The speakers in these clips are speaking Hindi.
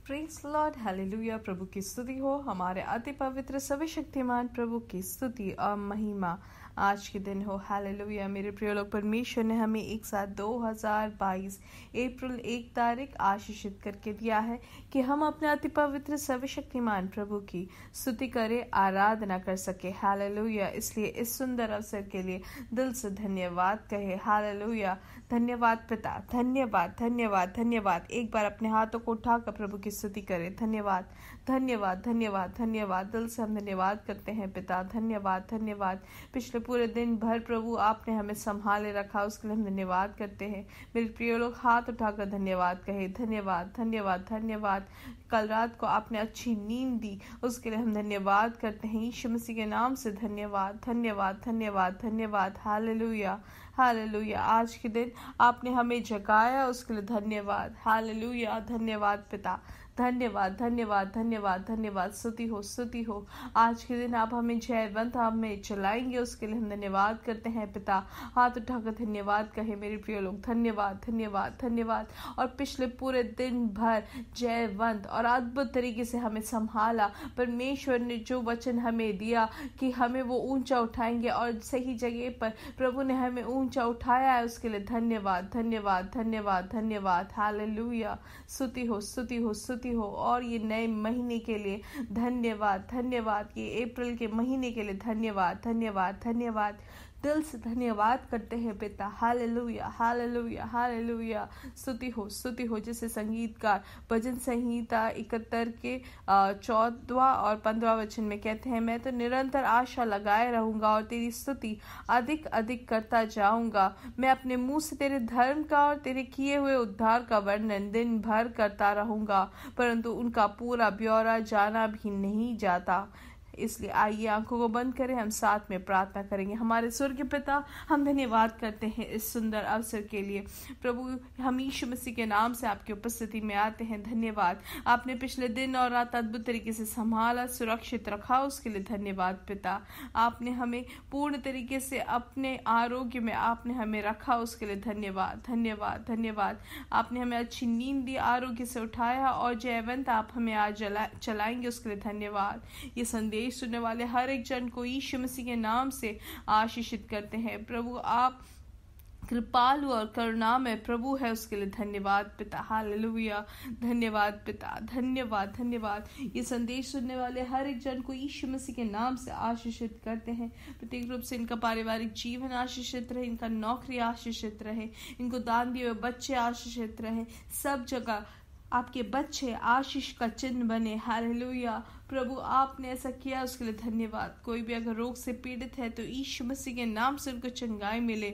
Praise Lord, hallelujah. प्रभु की स्तुति हो। हमारे अति पवित्र सर्वशक्तिमान प्रभु की स्तुति और महिमा आज के दिन हो। हालेलुया। मेरे प्रिय लोग, परमेश्वर ने हमें एक साथ 2022 अप्रैल 1 तारीख आशीषित करके दिया है कि हम अपने अति पवित्र सर्वशक्तिमान प्रभु की स्तुति करें, आराधना कर सके। हालेलुया। इसलिए इस सुंदर अवसर के लिए दिल से धन्यवाद कहे। हालेलुया। धन्यवाद पिता, धन्यवाद धन्यवाद धन्यवाद। एक बार अपने हाथों को उठाकर प्रभु की स्तुति करें। धन्यवाद धन्यवाद धन्यवाद धन्यवाद। दिल से हम धन्यवाद करते हैं पिता। धन्यवाद धन्यवाद। पिछले पूरे दिन भर प्रभु आपने हमें संभाले रखा, उसके लिए हम धन्यवाद करते हैं। मेरे प्रिय लोग, हाथ उठाकर धन्यवाद कहे। धन्यवाद धन्यवाद धन्यवाद। कल रात को आपने अच्छी नींद दी, उसके लिए हम धन्यवाद करते हैं। यीशु मसीह के नाम से धन्यवाद धन्यवाद धन्यवाद धन्यवाद। Hallelujah hallelujah. आज के दिन आपने हमें जगाया, उसके लिए धन्यवाद। हालेलुया। धन्यवाद पिता। धन्यवाद धन्यवाद धन्यवाद धन्यवाद। स्तुति हो स्तुति हो। आज के दिन आप हमें जयवंत हमें चलाएंगे, उसके लिए हम धन्यवाद करते हैं पिता। हाथ उठाकर धन्यवाद कहे मेरे प्रिय लोग। धन्यवाद धन्यवाद धन्यवाद। और पिछले पूरे दिन भर जयवंत और अद्भुत तरीके से हमें संभाला। परमेश्वर ने जो वचन हमें दिया कि हमें वो ऊंचा उठाएंगे और सही जगह पर प्रभु ने हमें ऊंचा उठाया है, उसके लिए धन्यवाद धन्यवाद धन्यवाद धन्यवाद। हालेलुया। स्तुति हो स्तुति हो स्तुति हो। और ये नए महीने के लिए धन्यवाद धन्यवाद। ये अप्रैल के महीने के लिए धन्यवाद धन्यवाद धन्यवाद। दिल से धन्यवाद करते हैं पिता। Hallelujah hallelujah hallelujah. स्तुति हो जैसे संगीतकार भजन संहिता 71 के 14वां और 15वां वचन में कहते हैं, मैं तो निरंतर आशा लगाए रहूंगा और तेरी स्तुति अधिक अधिक करता जाऊंगा। मैं अपने मुंह से तेरे धर्म का और तेरे किए हुए उद्धार का वर्णन दिन भर करता रहूंगा, परंतु उनका पूरा ब्यौरा जाना भी नहीं जाता। इसलिए आइए आंखों को बंद करें, हम साथ में प्रार्थना करेंगे। हमारे स्वर्गीय पिता, हम धन्यवाद करते हैं इस सुंदर अवसर के लिए। प्रभु, हम यीशु मसीह के नाम से आपकी उपस्थिति में आते हैं। धन्यवाद, आपने पिछले दिन और रात अद्भुत तरीके से संभाला, सुरक्षित रखा, उसके लिए धन्यवाद पिता। आपने हमें पूर्ण तरीके से अपने आरोग्य में आपने हमें रखा, उसके लिए धन्यवाद धन्यवाद धन्यवाद। आपने हमें अच्छी नींद दी, आरोग्य से उठाया और जयवंत आप हमें आज चलाएंगे, उसके लिए धन्यवाद। ये संदेश सुनने वाले हर एक जन को यीशु मसीह के नाम से आशीषित करते हैं। प्रभु, आप कृपालु और करुणामय प्रभु है, उसके लिए धन्यवाद पिता। हालेलुया। धन्यवाद पिता। धन्यवाद धन्यवाद। ये संदेश सुनने वाले हर एक जन को यीशु मसीह के नाम से आशीषित करते हैं। प्रत्येक रूप से इनका पारिवारिक जीवन आशीषित रहे, इनका नौकरी आशीषित रहे, इनको दान दिए हुए बच्चे आशीषित रहे। सब जगह आपके बच्चे आशीष का चिन्ह बने। हालेलुया। प्रभु, आपने ऐसा किया, उसके लिए धन्यवाद। कोई भी अगर रोग से पीड़ित है तो यीशु मसीह के नाम से उनको चंगाई मिले,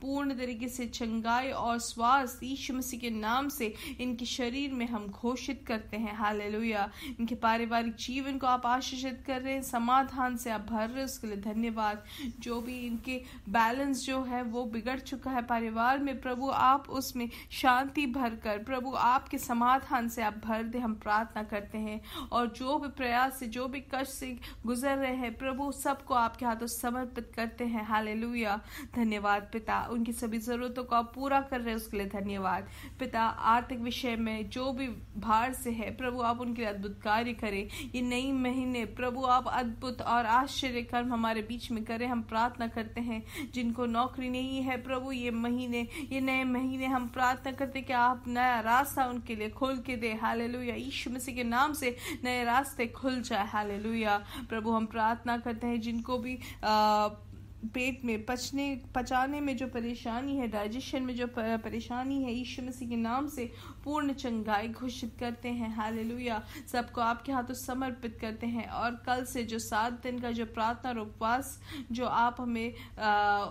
पूर्ण तरीके से चंगाई और स्वास्थ्य यीशु मसीह के नाम से इनके शरीर में हम घोषित करते हैं। हालेलुया। इनके पारिवारिक जीवन को आप आशीषित कर रहे हैं, समाधान से आप भर रहे हैं, उसके लिए धन्यवाद। जो भी इनके बैलेंस जो है वो बिगड़ चुका है परिवार में, प्रभु आप उसमें शांति भर कर, प्रभु आपके समाधान से आप भर दे, हम प्रार्थना करते हैं। और जो भी प्रयास से, जो भी कष्ट से गुजर रहे हैं, प्रभु सबको आपके हाथों समर्पित करते हैं। हालेलुया। धन्यवाद पिता। उनकी सभी जरूरतों को आप पूरा कर रहे हैं, उसके लिए धन्यवाद पिता। आर्थिक विषय में जो भी भार से है, प्रभु आप उनके लिए अद्भुत कार्य करें। ये नई महीने प्रभु आप अद्भुत और आश्चर्य कर्म हमारे बीच में करें, हम प्रार्थना करते हैं। जिनको नौकरी नहीं है प्रभु, ये नए महीने हम प्रार्थना करते हैं कि आप नया रास्ता उनके लिए खोल के दे। हालेलुया। यीशु मसीह के नाम से नए रास्ते खुल जाए। हालेलुया। प्रभु हम प्रार्थना करते हैं, जिनको भी पेट में पचाने में जो परेशानी है, डाइजेशन में जो परेशानी है, यीशु मसीह के नाम से पूर्ण चंगाई घोषित करते हैं। हालेलुया। सबको आपके हाथों समर्पित करते हैं। और कल से जो 7 दिन का जो प्रार्थना और उपवास जो आप हमें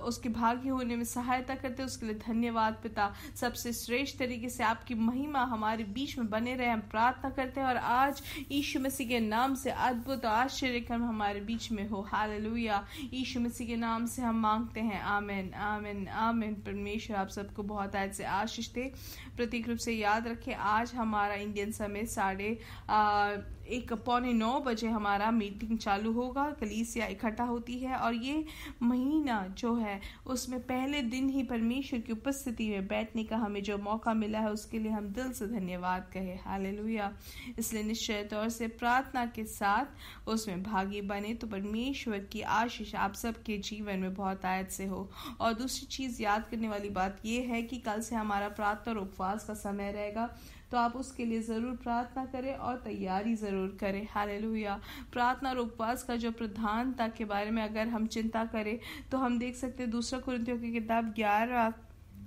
उसके भागी होने में सहायता करते हैं, उसके लिए धन्यवाद पिता। सबसे श्रेष्ठ तरीके से आपकी महिमा हमारे बीच में बने रहे, हम प्रार्थना करते हैं। और आज यीशु मसीह के नाम से अद्भुत आश्चर्य कर्म हमारे बीच में हो। हालेलुया। यीशु मसीह के नाम नाम से हम मांगते हैं, आमीन आमीन आमीन। परमेश्वर आप सबको बहुत आज से आशीष दे। प्रतीक रूप से याद रखें, आज हमारा इंडियन समय 8:45 बजे हमारा मीटिंग चालू होगा। कलीसिया इकट्ठा होती है और ये महीना जो है उसमें पहले दिन ही परमेश्वर की उपस्थिति में बैठने का हमें जो मौका मिला है उसके लिए हम दिल से धन्यवाद कहें। हालेलुया। इसलिए निश्चय तौर से प्रार्थना के साथ उसमें भागी बने तो परमेश्वर की आशीष आप सबके जीवन में बहुत आयत से हो। और दूसरी चीज़ याद करने वाली बात ये है कि कल से हमारा प्रार्थना और उपवास का समय रहेगा, तो आप उसके लिए ज़रूर प्रार्थना करें और तैयारी ज़रूर करें। हालेलुया। प्रार्थना और उपवास का जो प्रधानता के बारे में अगर हम चिंता करें तो हम देख सकते हैं 2 कुरिन्थियों की किताब 11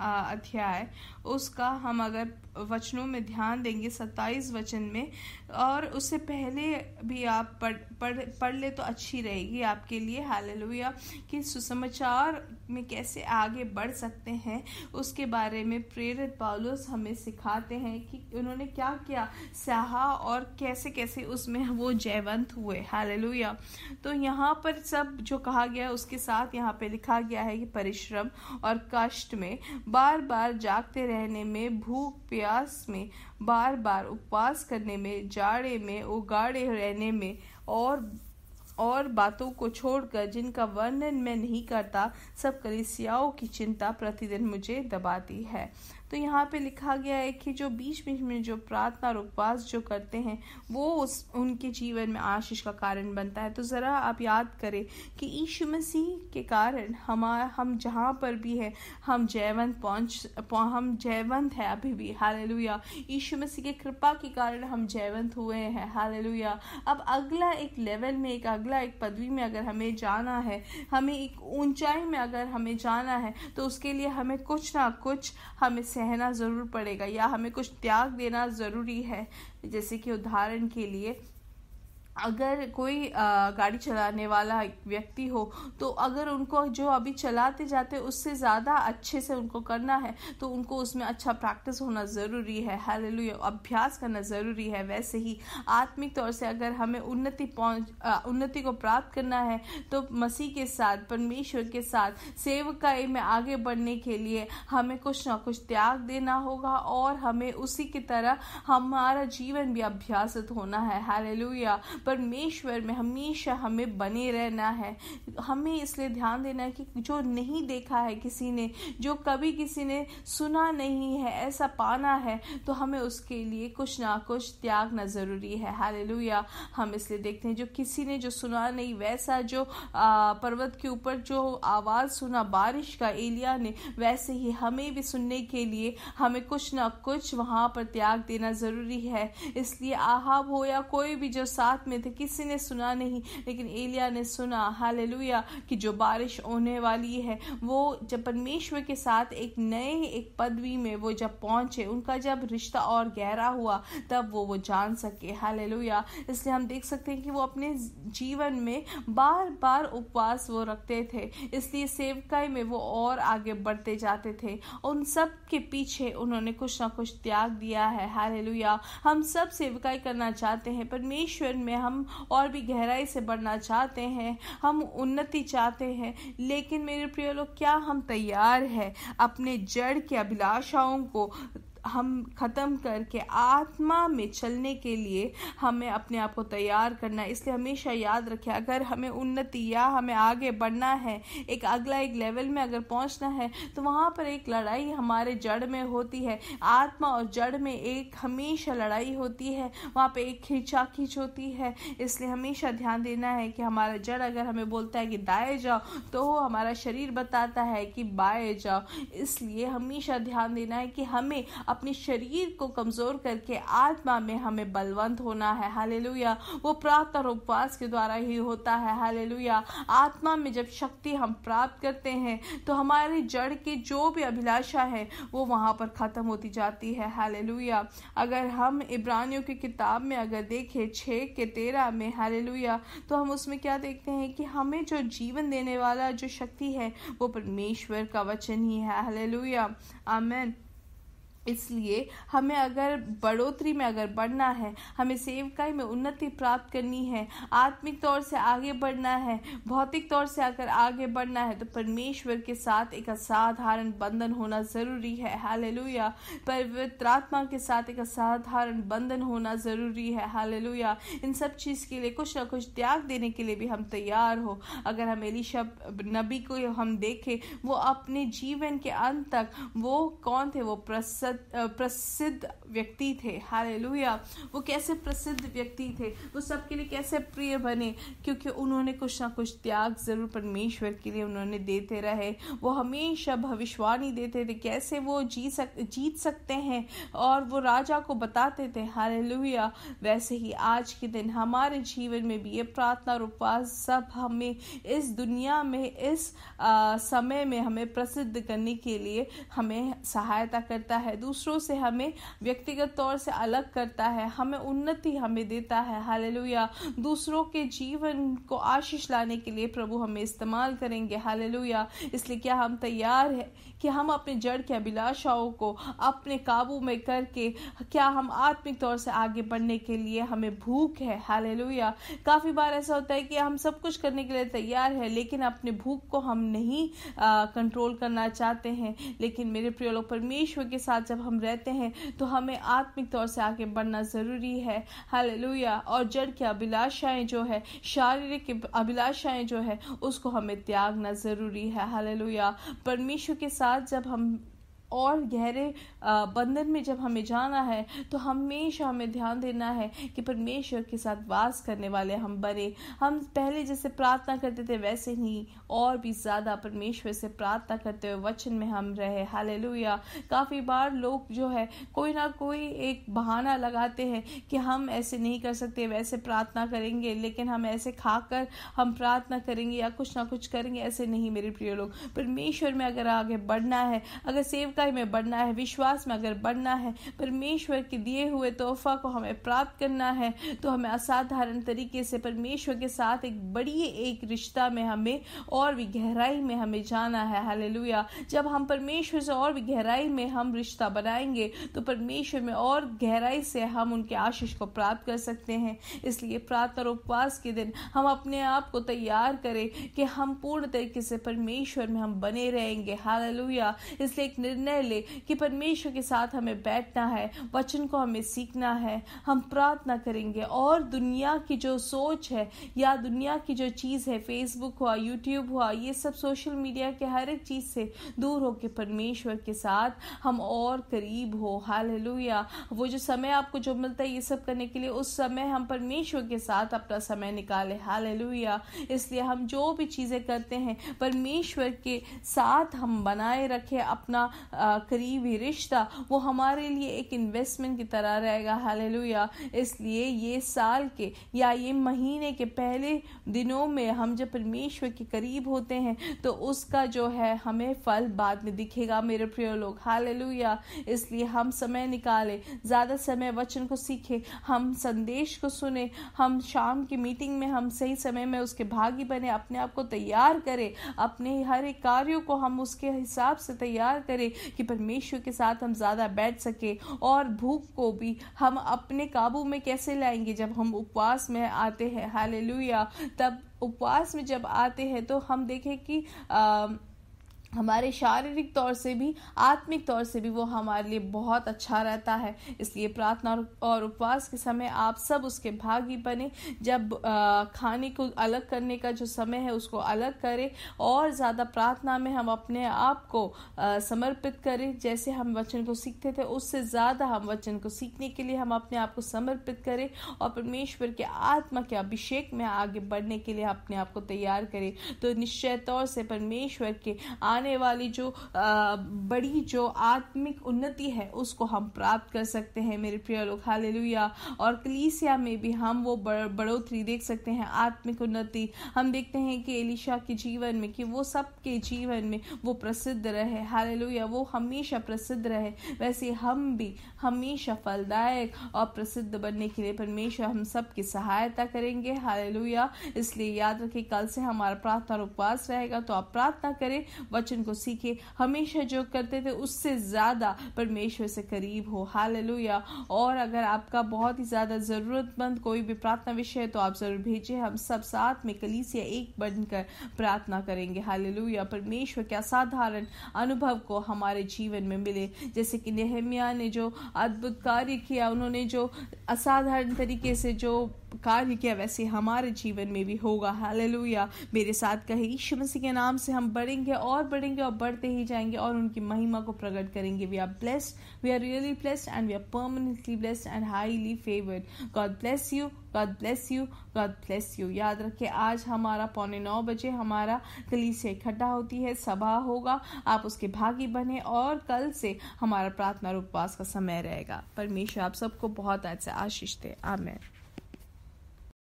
अध्याय, उसका हम अगर वचनों में ध्यान देंगे 27 वचन में, और उससे पहले भी आप पढ़ ले तो अच्छी रहेगी आपके लिए। हालेलुया। कि सुसमाचार में कैसे आगे बढ़ सकते हैं उसके बारे में प्रेरित पौलुस हमें सिखाते हैं कि उन्होंने क्या क्या सहा और कैसे कैसे उसमें वो जयवंत हुए। हालेलुया। तो यहाँ पर सब जो कहा गया उसके साथ यहाँ पे लिखा गया है कि परिश्रम और कष्ट में, बार बार जागते रहने में, भूख प्यास में, बार बार उपवास करने में, जाड़े में उगाड़े रहने में, और बातों को छोड़कर जिनका वर्णन मैं नहीं करता, सब कलीसियाओं की चिंता प्रतिदिन मुझे दबाती है। तो यहाँ पे लिखा गया है कि जो बीच बीच में जो प्रार्थना और उपवास जो करते हैं वो उनके जीवन में आशीष का कारण बनता है। तो ज़रा आप याद करें कि यीशु मसीह के कारण हम जहाँ पर भी है हम जयवंत है अभी भी। हालेलुया। यीशु मसीह के कृपा के कारण हम जयवंत हुए हैं। हालेलुया। अब अगला एक लेवल में, अगला एक पदवी में अगर हमें जाना है, हमें एक ऊंचाई में अगर हमें जाना है, तो उसके लिए हमें कुछ ना कुछ हमें सहना ज़रूर पड़ेगा या हमें कुछ त्याग देना ज़रूरी है। जैसे कि उदाहरण के लिए अगर कोई गाड़ी चलाने वाला व्यक्ति हो, तो अगर उनको जो अभी चलाते जाते उससे ज़्यादा अच्छे से उनको करना है तो उनको उसमें अच्छा प्रैक्टिस होना ज़रूरी है। हालेलुया। अभ्यास करना ज़रूरी है। वैसे ही आत्मिक तौर से अगर हमें उन्नति को प्राप्त करना है तो मसीह के साथ, परमेश्वर के साथ सेवकाई में आगे बढ़ने के लिए हमें कुछ ना कुछ त्याग देना होगा और हमें उसी की तरह हमारा जीवन भी अभ्यासित होना है। हालेलुया। परमेश्वर में हमेशा हमें बने रहना है। हमें इसलिए ध्यान देना है कि जो नहीं देखा है किसी ने, जो कभी किसी ने सुना नहीं है, ऐसा पाना है, तो हमें उसके लिए कुछ ना कुछ त्यागना ज़रूरी है। हालेलुया। हम इसलिए देखते हैं जो किसी ने जो सुना नहीं, वैसा जो पर्वत के ऊपर जो आवाज़ सुना बारिश का एलिया ने, वैसे ही हमें भी सुनने के लिए हमें कुछ ना कुछ वहाँ पर त्याग देना ज़रूरी है। इसलिए आहाब हो या कोई भी जो साथ में थे, किसी ने सुना नहीं, लेकिन एलिया ने सुना। हालेलुया। कि जो बारिश होने वाली है, वो जब परमेश्वर के साथ एक पदवी में वो जब पहुंचे, उनका जब रिश्ता और गहरा हुआ, तब वो जान सके। हालेलुया। इसलिए हम देख सकते हैं कि वो अपने जीवन में बार बार उपवास वो रखते थे, इसलिए सेवकाई में वो और आगे बढ़ते जाते थे। उन सब के पीछे उन्होंने कुछ ना कुछ त्याग दिया है। हालेलुया। हम सब सेवकाई करना चाहते हैं, परमेश्वर में हम और भी गहराई से बढ़ना चाहते हैं, हम उन्नति चाहते हैं, लेकिन मेरे प्रिय लोग, क्या हम तैयार हैं अपने जड़ के अभिलाषाओं को हम खत्म करके आत्मा में चलने के लिए हमें अपने आप को तैयार करना है। इसलिए हमेशा याद रखें, अगर हमें उन्नति या हमें आगे बढ़ना है, एक लेवल में अगर पहुंचना है, तो वहाँ पर एक लड़ाई हमारे जड़ में होती है। आत्मा और जड़ में एक हमेशा लड़ाई होती है, वहाँ पे एक खींचाखींच होती है। इसलिए हमेशा ध्यान देना है कि हमारा जड़ अगर हमें बोलता है कि दाएं जाओ, तो हमारा शरीर बताता है कि बाएं जाओ। इसलिए हमेशा ध्यान देना है कि हमें अपने शरीर को कमजोर करके आत्मा में हमें बलवंत होना है। हालेलुया। वो प्रार्थना और उपवास के द्वारा ही होता है। हालेलुया। आत्मा में जब शक्ति हम प्राप्त करते हैं तो हमारी जड़ की जो भी अभिलाषा है वो वहां पर खत्म होती जाती है। हालेलुया। अगर हम इब्रानियों की किताब में अगर देखें 6:13 में, हालेलुया, तो हम उसमें क्या देखते हैं कि हमें जो जीवन देने वाला जो शक्ति है वो परमेश्वर का वचन ही है। हालेलुया। आमीन। इसलिए हमें अगर बढ़ोतरी में अगर बढ़ना है, हमें सेवकाई में उन्नति प्राप्त करनी है, आत्मिक तौर से आगे बढ़ना है, भौतिक तौर से अगर आगे बढ़ना है, तो परमेश्वर के साथ एक असाधारण बंधन होना ज़रूरी है। हालेलुया। पवित्र आत्मा के साथ एक असाधारण बंधन होना ज़रूरी है। हालेलुया। इन सब चीज़ के लिए कुछ ना कुछ त्याग देने के लिए भी हम तैयार हो। अगर हम एलीशा नबी को हम देखें, वो अपने जीवन के अंत तक वो कौन थे? वो प्रसिद्ध व्यक्ति थे। हालेलुया। वो कैसे प्रसिद्ध व्यक्ति थे? वो सबके लिए कैसे प्रिय बने? क्योंकि उन्होंने कुछ ना कुछ त्याग जरूर परमेश्वर के लिए उन्होंने देते रहे। वो हमेशा भविष्यवाणी देते थे कैसे वो जीत सकते हैं, और वो राजा को बताते थे। हालेलुया। वैसे ही आज के दिन हमारे जीवन में भी ये प्रार्थना और उपवास सब हमें इस दुनिया में, इस समय में हमें प्रसिद्ध करने के लिए हमें सहायता करता है, दूसरों से हमें व्यक्तिगत तौर से अलग करता है, हमें उन्नति हमें देता है। हालेलुया। दूसरों के जीवन को आशीष लाने के लिए प्रभु हमें इस्तेमाल करेंगे। हालेलुया। इसलिए क्या हम तैयार हैं कि हम अपने जड़ के अभिलाषाओं को अपने काबू में करके, क्या हम आत्मिक तौर से आगे बढ़ने के लिए हमें भूख है? हालेलुया। काफी बार ऐसा होता है कि हम सब कुछ करने के लिए तैयार है, लेकिन अपने भूख को हम नहीं कंट्रोल करना चाहते हैं। लेकिन मेरे प्रिय लोग, परमेश्वर के साथ जब हम रहते हैं तो हमें आत्मिक तौर से आगे बढ़ना जरूरी है। हालेलुया। और जड़ की अभिलाषाएं जो है, शारीरिक अभिलाषाएं जो है, उसको हमें त्यागना जरूरी है। हालेलुया। परमेश्वर के साथ जब हम और गहरे बंधन में जब हमें जाना है, तो हमेशा हमें ध्यान देना है कि परमेश्वर के साथ वास करने वाले हम बने। हम पहले जैसे प्रार्थना करते थे वैसे नहीं, और भी ज़्यादा परमेश्वर से प्रार्थना करते हुए वचन में हम रहे। हालेलुया। काफ़ी बार लोग जो है कोई ना कोई एक बहाना लगाते हैं कि हम ऐसे नहीं कर सकते, वैसे प्रार्थना करेंगे, लेकिन हम ऐसे खाकर हम प्रार्थना करेंगे या कुछ ना कुछ करेंगे। ऐसे नहीं मेरे प्रिय लोग। परमेश्वर में अगर आगे बढ़ना है, अगर सेवकाई में बढ़ना है, विश्वास में अगर बढ़ना है, परमेश्वर के दिए हुए तोहफा को हमें प्राप्त करना है, तो हमें असाधारण तरीके से परमेश्वर के साथ एक रिश्ता में हमें और भी गहराई में हमें जाना है। हालेलुया। जब हम परमेश्वर से और भी गहराई में हम रिश्ता बनाएंगे, तो परमेश्वर में और गहराई से हम उनके आशीष को प्राप्त कर सकते हैं। इसलिए प्रार्थना और उपवास के दिन हम अपने आप को तैयार करें कि हम पूर्ण तरीके से परमेश्वर में हम बने रहेंगे। हालेलुया। इसलिए एक निर्णय ले कि परमेश्वर के साथ हमें बैठना है, वचन को हमें सीखना है, हम प्रार्थना करेंगे, और दुनिया की जो सोच है या दुनिया की जो चीज़ है, फेसबुक हुआ, यूट्यूब हुआ, ये सब सोशल मीडिया के हर एक चीज़ से दूर होकर परमेश्वर के साथ हम और करीब हो। हालेलुया। वो जो समय आपको जो मिलता है ये सब करने के लिए, उस समय हम परमेश्वर के साथ अपना समय निकालें। हालेलुया। इसलिए हम जो भी चीज़ें करते हैं, परमेश्वर के साथ हम बनाए रखें अपना करीबी रिश्ता, वो हमारे लिए एक इन्वेस्टमेंट की तरह रहेगा। हालेलुया। इसलिए ये साल के या ये महीने के पहले दिनों में हम जब परमेश्वर के करीब होते हैं, तो उसका जो है हमें फल बाद में दिखेगा मेरे प्रिय लोग। हालेलुया। इसलिए हम समय निकालें, ज़्यादा समय वचन को सीखें, हम संदेश को सुने, हम शाम की मीटिंग में हम सही समय में उसके भागी बने, अपने आप को तैयार करें, अपने हर एक कार्यों को हम उसके हिसाब से तैयार करें कि परमेश्वर के साथ हम ज़्यादा बैठ सके। और भूख को भी हम अपने काबू में कैसे लाएंगे? जब हम उपवास में आते हैं। हालेलुया। तब उपवास में जब आते हैं तो हम देखें कि हमारे शारीरिक तौर से भी, आत्मिक तौर से भी वो हमारे लिए बहुत अच्छा रहता है। इसलिए प्रार्थना और उपवास के समय आप सब उसके भागी बने। जब खाने को अलग करने का जो समय है उसको अलग करें, और ज़्यादा प्रार्थना में हम अपने आप को समर्पित करें। जैसे हम वचन को सीखते थे, उससे ज़्यादा हम वचन को सीखने के लिए हम अपने आप को समर्पित करें, और परमेश्वर के आत्मा के अभिषेक में आगे बढ़ने के लिए अपने आप को तैयार करें। तो निश्चय तौर से परमेश्वर के आने वाली जो बड़ी जो आत्मिक उन्नति है उसको हम प्राप्त कर सकते हैं मेरे प्रिय लोग। हालेलुया। और कलीसिया में भी हम वो बढ़ोतरी देख सकते हैं, आत्मिक उन्नति। हम देखते हैं कि एलीशा के जीवन में, कि वो सबके जीवन में वो प्रसिद्ध रहे। हालेलुया। वो हमेशा प्रसिद्ध रहे। वैसे हम भी हमेशा फलदायक और प्रसिद्ध बनने के लिए परमेश्वर हम सबकी सहायता करेंगे। हालेलुया। इसलिए याद रखिए, कल से हमारा प्रार्थना और उपवास रहेगा, तो आप प्रार्थना करें, वचन वचन को सीखे, हमेशा जो करते थे उससे ज़्यादा परमेश्वर से करीब हो। हालेलुया। और अगर आपका बहुत ही ज़्यादा ज़रूरतमंद कोई भी प्रार्थना विषय है तो आप ज़रूर भेजें, हम सब साथ में कलीसिया एक बनकर प्रार्थना करेंगे। हालेलुया। परमेश्वर के असाधारण अनुभव को हमारे जीवन में मिले, जैसे कि नेहमिया ने जो अद्भुत कार्य किया, उन्होंने जो असाधारण तरीके से जो कार्य किया, वैसे हमारे जीवन में भी होगा। हालेलुया। मेरे साथ कहे, यीशु मसीह के नाम से हम बढ़ेंगे और बढ़ते ही जाएंगे और उनकी महिमा को प्रकट करेंगे। We are blessed, we are really blessed and we are permanently blessed and highly favoured. God bless you, God bless you, God bless you. याद रखिए, आज हमारा 8:45 बजे हमारा कलीसिया इकट्ठा होती है, सभा होगा, आप उसके भागी बने और कल से हमारा प्रार्थना और उपवास का समय रहेगा। परमेश्वर आप सबको बहुत अच्छे आशीष दे। आमीन।